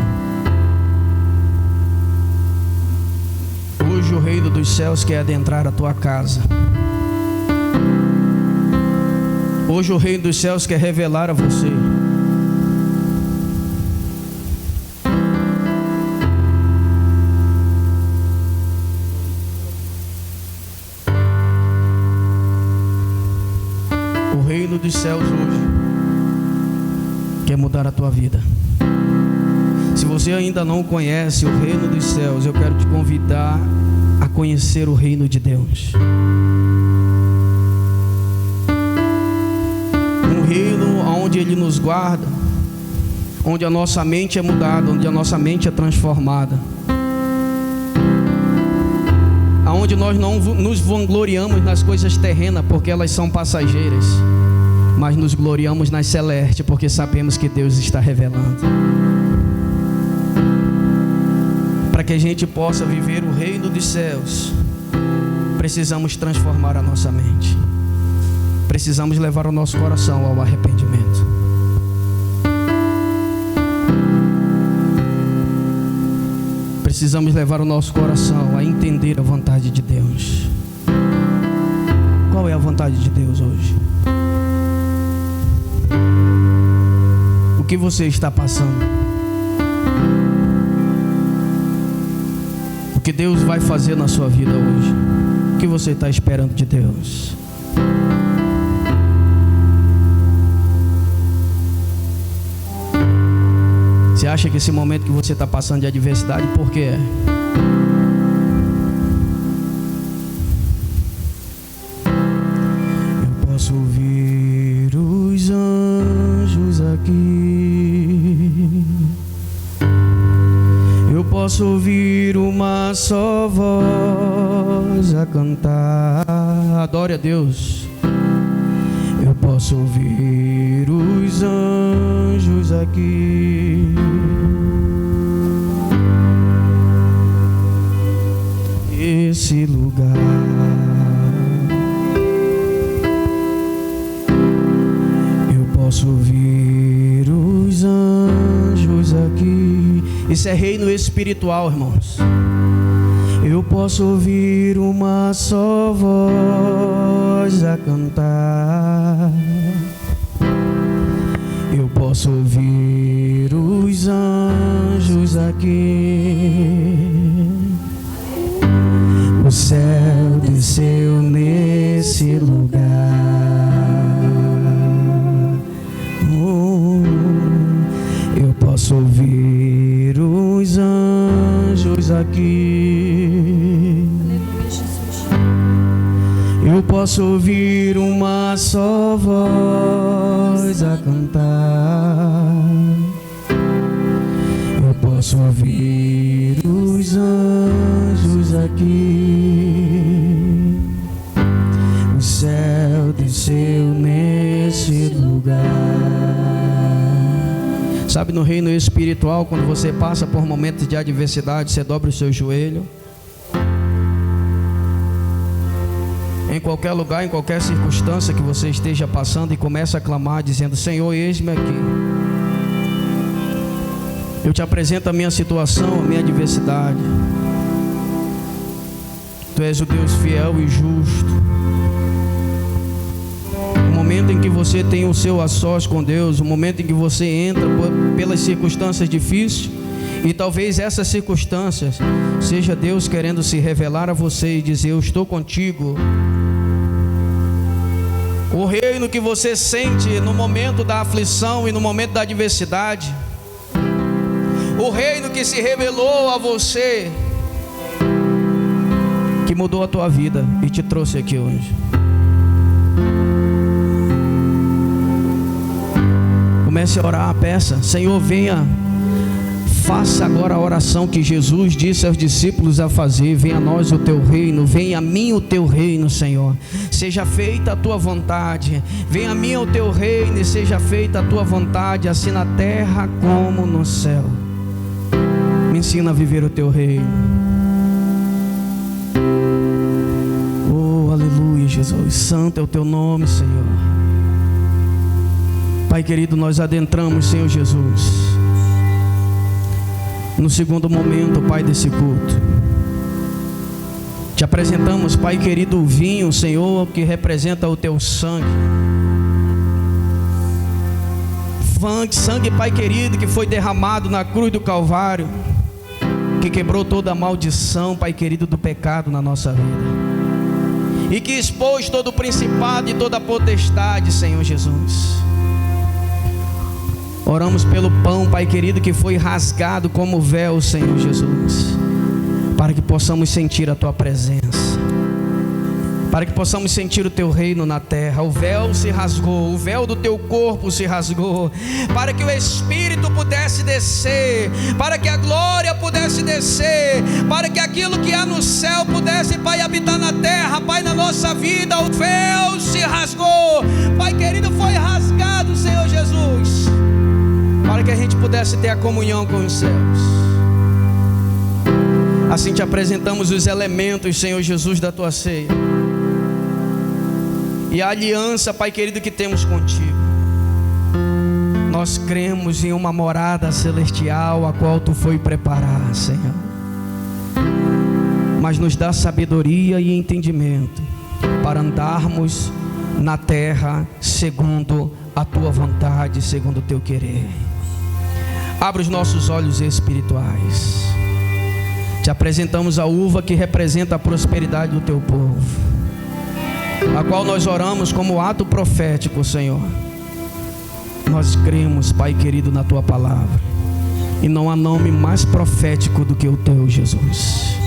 Hoje o reino dos céus quer adentrar a tua casa. Hoje o reino dos céus quer revelar a você. O reino dos céus hoje quer mudar a tua vida. Se você ainda não conhece o reino dos céus, eu quero te convidar a conhecer o reino de Deus. Um reino onde Ele nos guarda, onde a nossa mente é mudada, onde a nossa mente é transformada, aonde nós não nos vangloriamos nas coisas terrenas, porque elas são passageiras, mas nos gloriamos nas celestes, porque sabemos que Deus está revelando. Para que a gente possa viver o reino dos céus, precisamos transformar a nossa mente. Precisamos levar o nosso coração ao arrependimento. Precisamos levar o nosso coração a entender a vontade de Deus. Qual é a vontade de Deus hoje? O que você está passando? O que Deus vai fazer na sua vida hoje? O que você está esperando de Deus? Você acha que esse momento que você está passando de adversidade, por quê? Eu posso ouvir os anjos aqui. Eu posso ouvir uma só voz a cantar. Adore a Deus. Eu posso ouvir os anjos aqui. Esse lugar. Eu posso ouvir os anjos aqui. Isso é reino espiritual, irmãos. Eu posso ouvir uma só voz a cantar. Eu posso ouvir os anjos aqui. O céu desceu nesse lugar. Eu posso ouvir os anjos aqui. Eu posso ouvir uma só voz a cantar. Eu posso ouvir os anjos aqui. O céu desceu nesse lugar. Sabe, no reino espiritual, quando você passa por momentos de adversidade, você dobra o seu joelho. Em qualquer lugar, em qualquer circunstância que você esteja passando, e começa a clamar dizendo: Senhor, eis-me aqui. Eu te apresento a minha situação, a minha adversidade. Tu és o Deus fiel e justo. O momento em que você tem o seu a sós com Deus, o momento em que você entra pelas circunstâncias difíceis, E talvez essas circunstâncias seja Deus querendo se revelar a você e dizer: eu estou contigo. O reino que você sente no momento da aflição e no momento da adversidade, o reino que se revelou a você, que mudou a tua vida e te trouxe aqui hoje. Comece a orar, peça: Senhor, venha. Faça agora a oração que Jesus disse aos discípulos a fazer: venha a nós o teu reino, venha a mim o teu reino, Senhor. Seja feita a tua vontade. Venha a mim o teu reino e seja feita a tua vontade, assim na terra como no céu. Me ensina a viver o teu reino. Oh, aleluia, Jesus. Santo é o teu nome, Senhor. Pai querido, nós adentramos, Senhor Jesus, no segundo momento, Pai, desse culto. Te apresentamos, Pai querido, o vinho, Senhor, que representa o teu sangue. Sangue, Pai querido, que foi derramado na cruz do Calvário, que quebrou toda a maldição, Pai querido, do pecado na nossa vida, e que expôs todo o principado e toda a potestade, Senhor Jesus. Oramos pelo pão, Pai querido, que foi rasgado como véu, Senhor Jesus, para que possamos sentir a tua presença, para que possamos sentir o teu reino na terra. O véu se rasgou, o véu do teu corpo se rasgou, para que o Espírito pudesse descer, para que a glória pudesse descer, para que aquilo que há no céu pudesse, Pai, habitar na terra, Pai, na nossa vida. O véu se rasgou, Pai querido, foi rasgado, Senhor Jesus, para que a gente pudesse ter a comunhão com os céus. Assim te apresentamos os elementos, Senhor Jesus, da tua ceia e a aliança, Pai querido, que temos contigo. Nós cremos em uma morada celestial, a qual tu foi preparar, Senhor. Mas nos dá sabedoria e entendimento para andarmos na terra segundo a tua vontade, segundo o teu querer. Abre os nossos olhos espirituais. Te apresentamos a uva que representa a prosperidade do teu povo, a qual nós oramos como ato profético, Senhor. Nós cremos, Pai querido, na tua palavra, e não há nome mais profético do que o teu, Jesus.